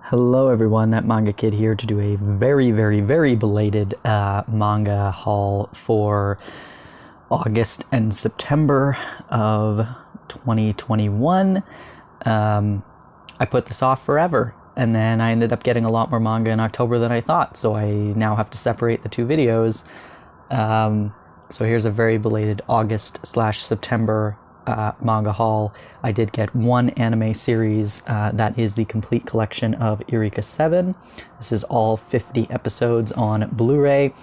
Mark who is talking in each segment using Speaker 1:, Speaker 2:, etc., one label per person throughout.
Speaker 1: Hello everyone, that Manga Kid here to do a very belated manga haul for August and September of 2021. I put this off forever, and then I ended up getting a lot more manga in October than I thought, so I now have to separate the two videos. So here's a very belated August/September manga haul. I did get one anime series that is the complete collection of Eureka 7. This is all 50 episodes on Blu-ray.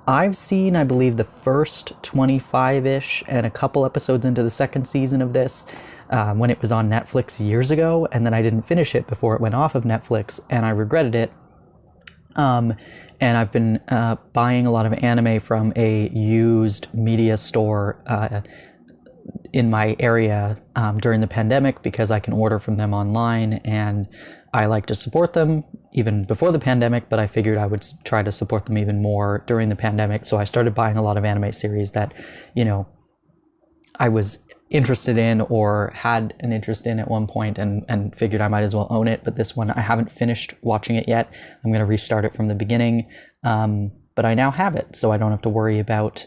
Speaker 1: I've seen, I believe, the first 25-ish and a couple episodes into the second season of this when it was on Netflix years ago, and then I didn't finish it before it went off of Netflix, and I regretted it. And I've been buying a lot of anime from a used media store in my area during the pandemic because I can order from them online, and I like to support them even before the pandemic, but I figured I would try to support them even more during the pandemic. So I started buying a lot of anime series that, I was interested in or had an interest in at one point and figured I might as well own it. But this one, I haven't finished watching it yet. I'm going to restart it from the beginning. But I now have it, so I don't have to worry about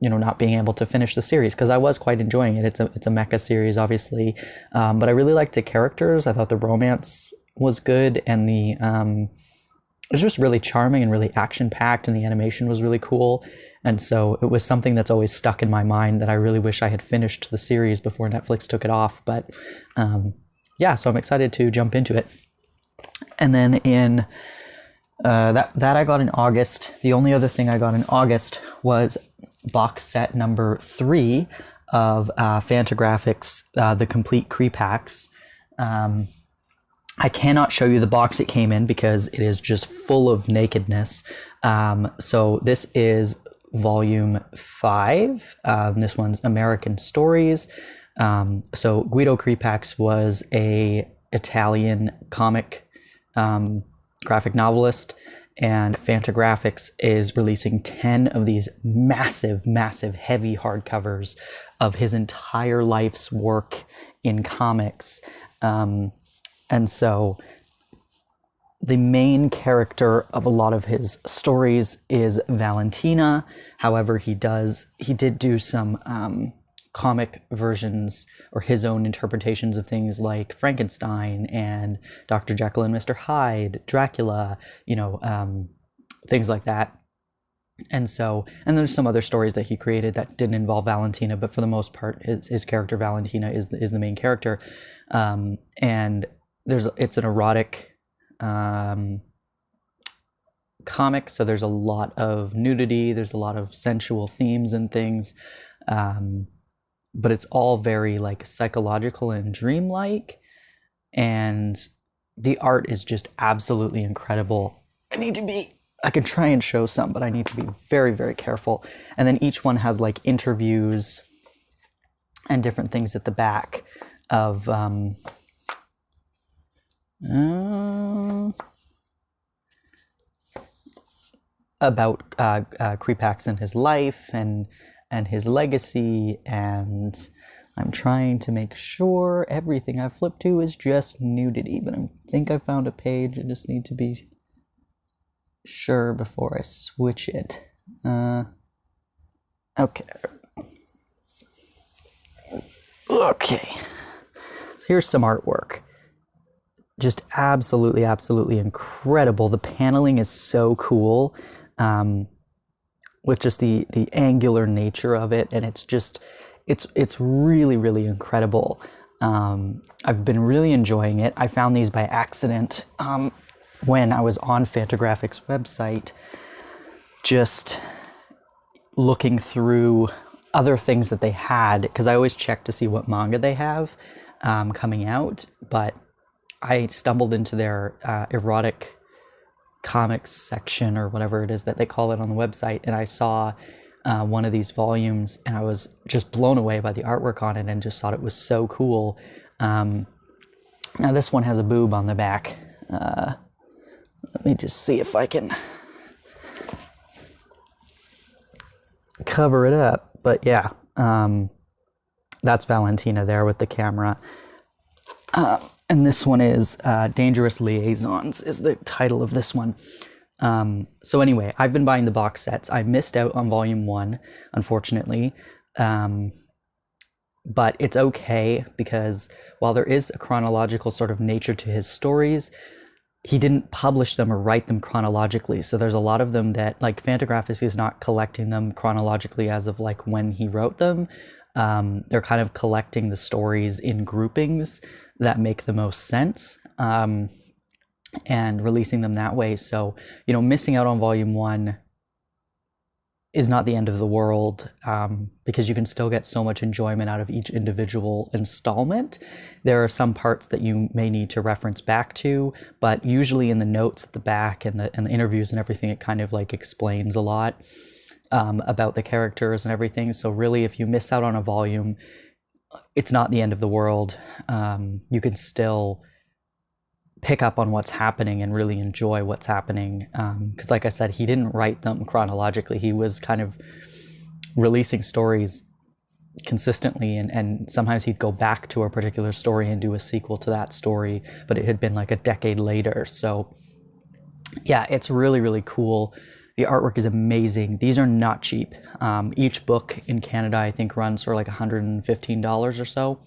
Speaker 1: not being able to finish the series, because I was quite enjoying it. It's a mecha series, obviously, but I really liked the characters. I thought the romance was good, and it was just really charming and really action-packed, and the animation was really cool. And so it was something that's always stuck in my mind that I really wish I had finished the series before Netflix took it off. But so I'm excited to jump into it. And then in that I got in August. The only other thing I got in August was box set number 3 of Fantagraphics, the complete Creepacks. I cannot show you the box it came in because it is just full of nakedness. So this is volume 5. This one's American Stories. So Guido Creepacks was a Italian comic graphic novelist, and Fantagraphics is releasing 10 of these massive heavy hardcovers of his entire life's work in comics. And so the main character of a lot of his stories is Valentina. However, he did do some comic versions or his own interpretations of things like Frankenstein and Dr. Jekyll and Mr. Hyde, Dracula, things like that. And there's some other stories that he created that didn't involve Valentina, but for the most part, his character Valentina is the main character. And it's an erotic comic, so there's a lot of nudity, there's a lot of sensual themes and things. But it's all very psychological and dreamlike, and the art is just absolutely incredible. I can try and show some, but I need to be very careful. And then each one has interviews and different things at the back of about Creepacks and his life and his legacy, and I'm trying to make sure everything I flip to is just nudity, but I think I found a page. I just need to be sure before I switch it. Okay. So here's some artwork. Just absolutely incredible. The paneling is so cool. With just the angular nature of it, and it's really incredible. I've been really enjoying it. I found these by accident when I was on Fantagraphics' website, just looking through other things that they had, because I always check to see what manga they have coming out, but I stumbled into their erotic comics section, or whatever it is that they call it on the website, and I saw one of these volumes, and I was just blown away by the artwork on it and just thought it was so cool. Now this one has a boob on the back. Let me just see if I can cover it up, but yeah, that's Valentina there with the camera. And this one is Dangerous Liaisons is the title of this one. So anyway, I've been buying the box sets. I missed out on volume 1, unfortunately. But it's okay because while there is a chronological sort of nature to his stories, he didn't publish them or write them chronologically. So there's a lot of them that, like, Fantagraphics is not collecting them chronologically as of like when he wrote them. They're kind of collecting the stories in groupings that make the most sense, and releasing them that way. So, missing out on volume 1 is not the end of the world, because you can still get so much enjoyment out of each individual installment. There are some parts that you may need to reference back to, but usually in the notes at the back and the interviews and everything, it kind of like explains a lot about the characters and everything. So really, if you miss out on a volume, it's not the end of the world. You can still pick up on what's happening and really enjoy what's happening. Because like I said, he didn't write them chronologically. He was kind of releasing stories consistently, and sometimes he'd go back to a particular story and do a sequel to that story, but it had been like a decade later. So yeah, it's really, really cool. The artwork is amazing. These are not cheap. Each book in Canada, I think, runs for like $115 or so.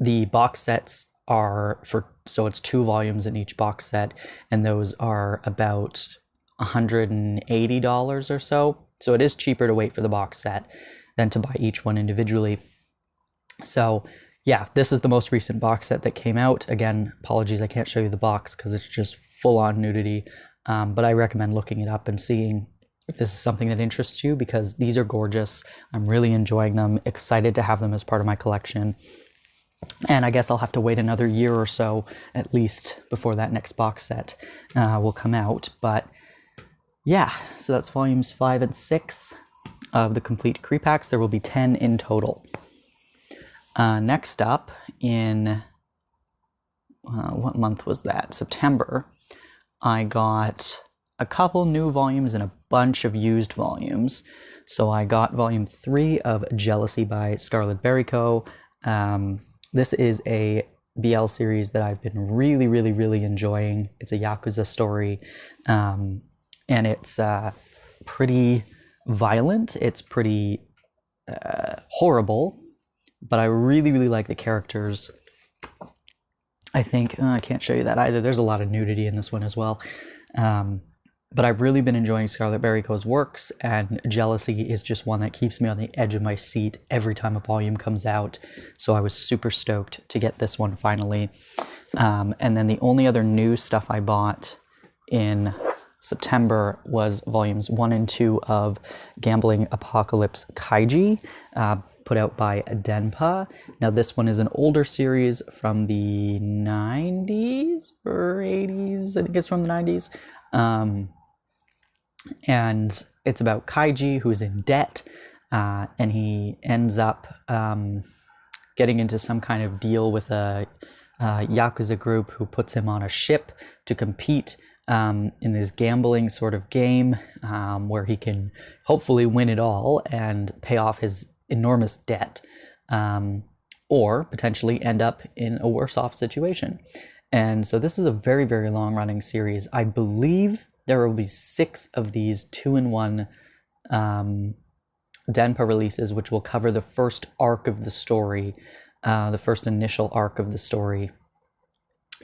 Speaker 1: The box sets are so it's 2 volumes in each box set, and those are about $180 or so. So it is cheaper to wait for the box set than to buy each one individually. So yeah, this is the most recent box set that came out. Again, apologies, I can't show you the box because it's just full on nudity. But I recommend looking it up and seeing if this is something that interests you, because these are gorgeous. I'm really enjoying them, excited to have them as part of my collection. And I guess I'll have to wait another year or so at least before that next box set will come out. But yeah, so that's volumes 5 and 6 of the complete Creepax. There will be 10 in total. Next up in, what month was that? September, I got a couple new volumes and a bunch of used volumes. So I got volume 3 of Jealousy by Scarlett Barrico. This is a BL series that I've been really, really, really enjoying. It's a Yakuza story, and it's pretty violent. It's pretty horrible, but I really, really like the characters. I think, I can't show you that either. There's a lot of nudity in this one as well. But I've really been enjoying Scarlett Barrico's works, and Jealousy is just one that keeps me on the edge of my seat every time a volume comes out. So I was super stoked to get this one finally. And then the only other new stuff I bought in September was volumes 1 and 2 of Gambling Apocalypse Kaiji, put out by Denpa. Now this one is an older series from the 90s or 80s, I think it's from the 90s. And it's about Kaiji, who's in debt, and he ends up getting into some kind of deal with a Yakuza group who puts him on a ship to compete in this gambling sort of game, where he can hopefully win it all and pay off his enormous debt, or potentially end up in a worse off situation. And so this is a very, very long running series. I believe there will be 6 of these 2-in-1 Denpa releases, which will cover the first arc of the story, the first initial arc of the story,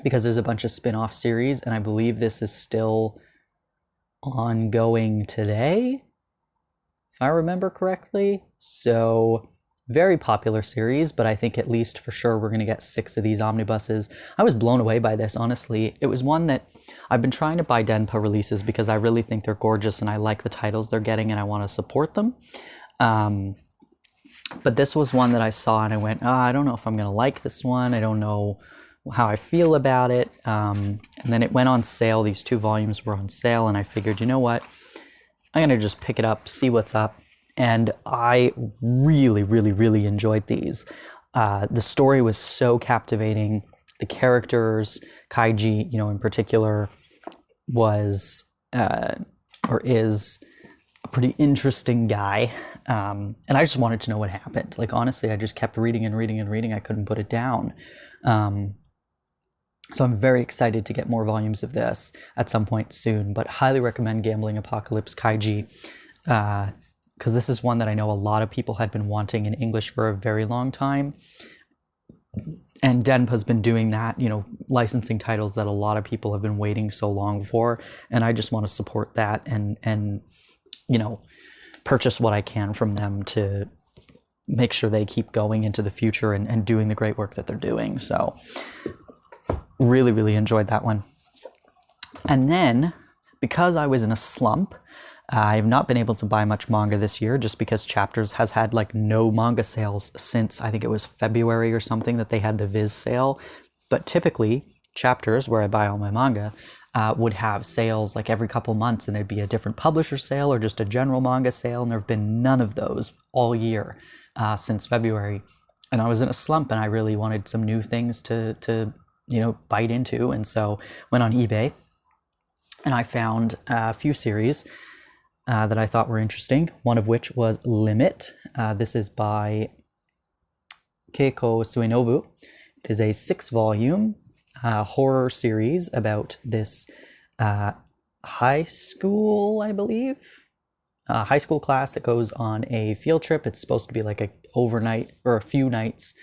Speaker 1: because there's a bunch of spin-off series, and I believe this is still ongoing today, if I remember correctly. So very popular series, but I think at least for sure we're going to get 6 of these omnibuses. I was blown away by this, honestly. It was one that I've been trying to buy Denpa releases because I really think they're gorgeous and I like the titles they're getting and I want to support them. But this was one that I saw and I went, I don't know if I'm going to like this one. I don't know how I feel about it. And then it went on sale. These 2 volumes were on sale and I figured, you know what? I'm going to just pick it up, see what's up. And I really, really, really enjoyed these. The story was so captivating. The characters, Kaiji, in particular, was or is a pretty interesting guy. And I just wanted to know what happened. Like, honestly, I just kept reading and reading and reading. I couldn't put it down. So I'm very excited to get more volumes of this at some point soon, but highly recommend Gambling Apocalypse Kaiji, because this is one that I know a lot of people had been wanting in English for a very long time. And Denpa's been doing that, licensing titles that a lot of people have been waiting so long for. And I just want to support that and purchase what I can from them to make sure they keep going into the future and doing the great work that they're doing. So really, really enjoyed that one. And then, because I was in a slump, I have not been able to buy much manga this year just because Chapters has had like no manga sales since I think it was February or something that they had the Viz sale. But typically, Chapters, where I buy all my manga, would have sales like every couple months, and there'd be a different publisher sale or just a general manga sale, and there have been none of those all year since February. And I was in a slump, and I really wanted some new things to bite into, and so went on eBay, and I found a few series that I thought were interesting, one of which was Limit. This is by Keiko Suenobu. It is a 6-volume horror series about this high school, I believe, high school class that goes on a field trip. It's supposed to be like a overnight or a few nights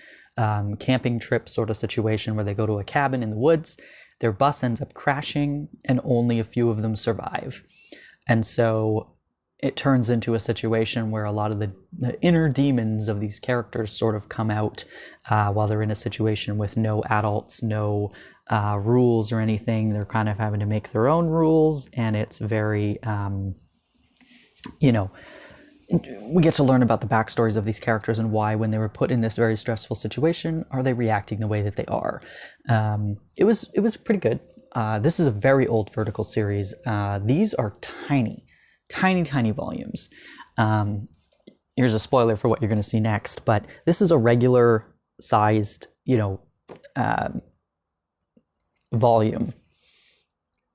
Speaker 1: camping trip sort of situation where they go to a cabin in the woods. Their bus ends up crashing and only a few of them survive. And so it turns into a situation where a lot of the inner demons of these characters sort of come out while they're in a situation with no adults, no rules or anything. They're kind of having to make their own rules, and it's very, we get to learn about the backstories of these characters and why, when they were put in this very stressful situation, are they reacting the way that they are. It was pretty good. This is a very old Vertical series. These are tiny volumes. Here's a spoiler for what you're going to see next, but this is a regular sized, volume.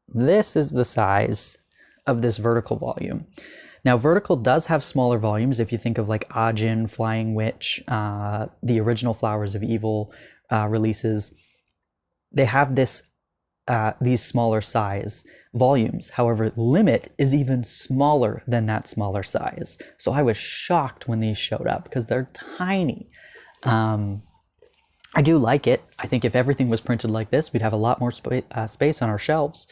Speaker 1: This is the size of this Vertical volume. Now, Vertical does have smaller volumes. If you think of like Ajin, Flying Witch, the original Flowers of Evil releases, they have these smaller size volumes. However, Limit is even smaller than that smaller size. So I was shocked when these showed up because they're tiny. I do like it. I think if everything was printed like this, we'd have a lot more space on our shelves.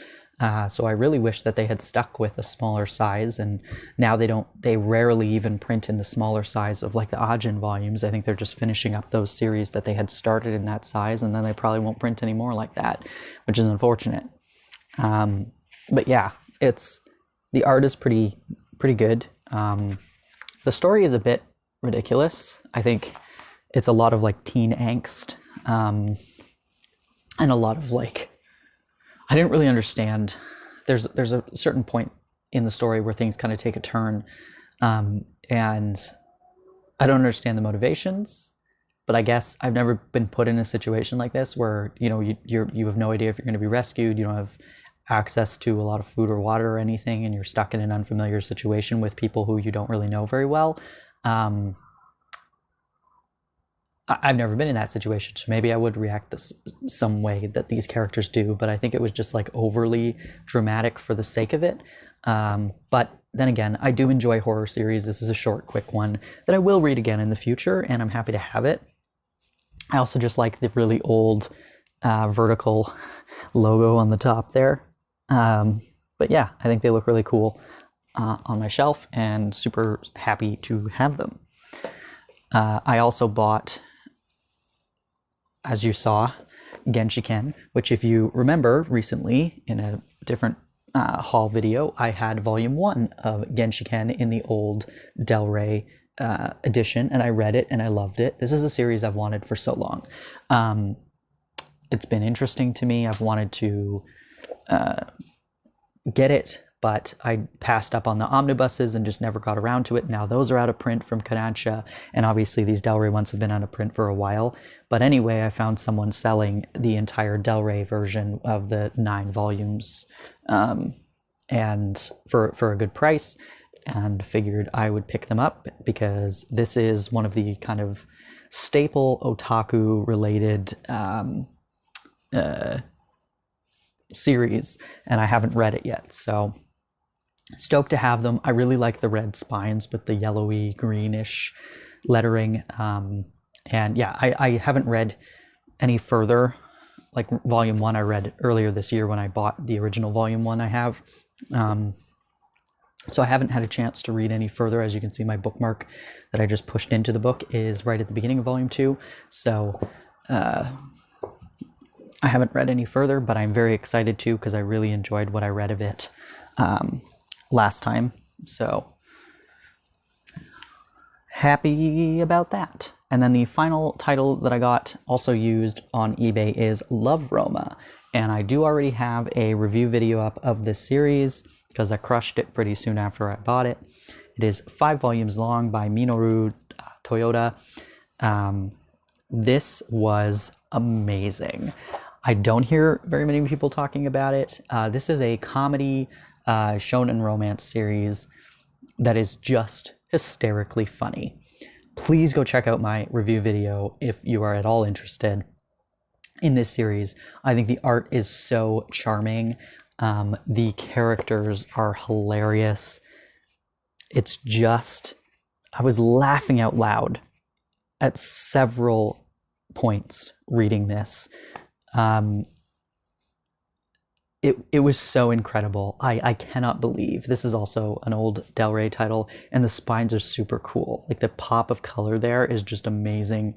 Speaker 1: So I really wish that they had stuck with a smaller size, and now they rarely even print in the smaller size of like the Ajin volumes. I think they're just finishing up those series that they had started in that size, and then they probably won't print any more like that, which is unfortunate. But yeah, the art is pretty good. The story is a bit ridiculous. I think it's a lot of like teen angst, and a lot of like, I didn't really understand. There's a certain point in the story where things kind of take a turn, and I don't understand the motivations. But I guess I've never been put in a situation like this where you have no idea if you're going to be rescued. You don't have access to a lot of food or water or anything, and you're stuck in an unfamiliar situation with people who you don't really know very well. I've never been in that situation, so maybe I would react some way that these characters do, but I think it was just like overly dramatic for the sake of it. But then again, I do enjoy horror series. This is a short, quick one that I will read again in the future, and I'm happy to have it. I also just like the really old Vertical logo on the top there. But yeah, I think they look really cool on my shelf, and super happy to have them. I also bought, as you saw, Genshiken, which, if you remember recently in a different haul video, I had volume 1 of Genshiken in the old Del Rey edition, and I read it and I loved it. This is a series I've wanted for so long. It's been interesting to me. I've wanted to get it, but I passed up on the omnibuses and just never got around to it. Now those are out of print from Kodansha, and obviously these Del Rey ones have been out of print for a while. But anyway, I found someone selling the entire Del Rey version of the 9 volumes, and for a good price. and figured I would pick them up because this is one of the kind of staple otaku related series, and I haven't read it yet, so stoked to have them. I really like the red spines with the yellowy greenish lettering, and yeah, I haven't read any further. Like volume 1 I read earlier this year when I bought the original volume 1 I have, so I haven't had a chance to read any further. As you can see, my bookmark that I just pushed into the book is right at the beginning of volume 2, so I haven't read any further, but I'm very excited to, because I really enjoyed what I read of it last time, so happy about that. And then the final title that I got, also used on eBay, is Love Roma, and I do already have a review video up of this series because I crushed it pretty soon after I bought it. It is 5 volumes long by Minoru Toyoda. This was amazing. I don't hear very many people talking about it. This is a comedy shonen romance series that is just hysterically funny. Please go check out my review video if you are at all interested in this series. I think the art is so charming. The characters are hilarious. It's just, I was laughing out loud at several points reading this. It was so incredible. I cannot believe this is also an old Del Rey title, and the spines are super cool. Like the pop of color there is just amazing.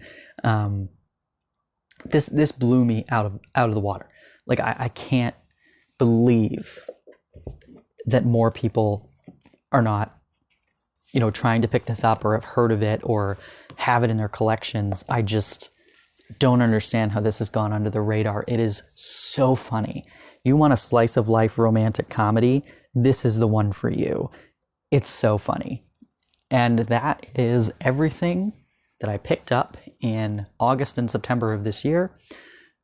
Speaker 1: This blew me out of the water. Like I can't believe that more people are not, trying to pick this up or have heard of it or have it in their collections. I just don't understand how this has gone under the radar. It is so funny. You want a slice of life romantic comedy, this is the one for you. It's so funny. And that is everything that I picked up in August and September of this year.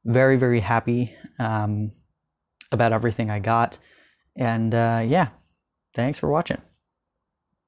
Speaker 1: Very, very happy about everything I got. And yeah, thanks for watching.